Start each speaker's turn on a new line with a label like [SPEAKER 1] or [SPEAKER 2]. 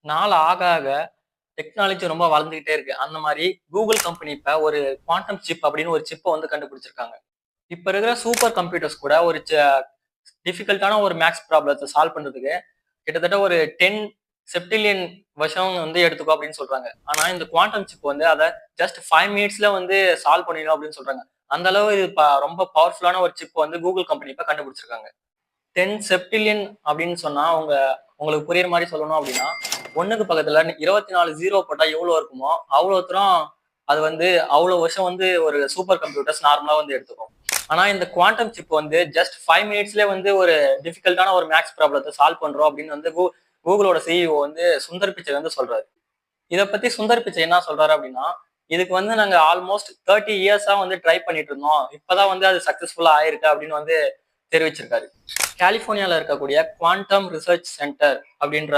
[SPEAKER 1] நாள் ஆக ஆக டெக்னாலஜி ரொம்ப வளர்ந்துகிட்டே இருக்கு. அந்த மாரி கூகுள் கம்பெனி இப்ப ஒரு குவாண்டம் சிப் அப்படின்னு ஒரு சிப்ப வந்து கண்டுபிடிச்சிருக்காங்க. இப்ப இருக்கிற சூப்பர் கம்ப்யூட்டர்ஸ் கூட ஒரு டிஃபிகல்ட்டான ஒரு மேத்ஸ் ப்ராப்ளத்த சால்வ் பண்றதுக்கு கிட்டத்தட்ட ஒரு 10 செப்டில்லியன் வருஷம் வந்து எடுத்துக்கும் அப்படின்னு சொல்றாங்க. ஆனா இந்த குவாண்டம் சிப் வந்து அத ஜஸ்ட் 5 மினிட்ஸ்ல வந்து சால்வ் பண்ணிடும் அப்படின்னு சொல்றாங்க. அந்த அளவு இது ரொம்ப பவர்ஃபுல்லான ஒரு சிப் வந்து கூகுள் கம்பெனி இப்ப கண்டுபிடிச்சிருக்காங்க. 10 செப்டில்லியன் அப்படின்னு சொன்னா உங்களுக்கு புரியுற மாரி சொல்லணும் அப்படின்னா, 1க்கு பக்கத்துல 24 ஜீரோ போட்டா எவ்வளோ இருக்குமோ, அவ்வளோ தூரம் அது வந்து அவ்வளோ வருஷம் வந்து ஒரு சூப்பர் கம்ப்யூட்டர்ஸ் நார்மலா வந்து எடுத்துக்கும். ஆனா இந்த குவாண்டம் சிப் வந்து ஜஸ்ட் 5 மினிட்ஸ்லயே வந்து ஒரு டிஃபிகல்ட்டான ஒரு மேத்ஸ் ப்ராப்ளத்த சால்வ் பண்றோம் அப்படின்னு வந்து கூகுளோட சிஇஓ வந்து சுந்தர் பிச்சை வந்து சொல்றாரு. இத பத்தி சுந்தர் பிச்சை என்ன சொல்றாரு அப்படின்னா, இதுக்கு வந்து நாங்க ஆல்மோஸ்ட் 30 இயர்ஸா வந்து ட்ரை பண்ணிட்டு இருந்தோம். இப்பதான் வந்து அது சக்சஸ்ஃபுல்லா ஆயிருக்கு அப்படின்னு வந்து தெரிவிச்சிருக்காரு. கலிபோர்னியால இருக்கக்கூடிய குவாண்டம் ரிசர்ச் சென்டர் அப்படின்ற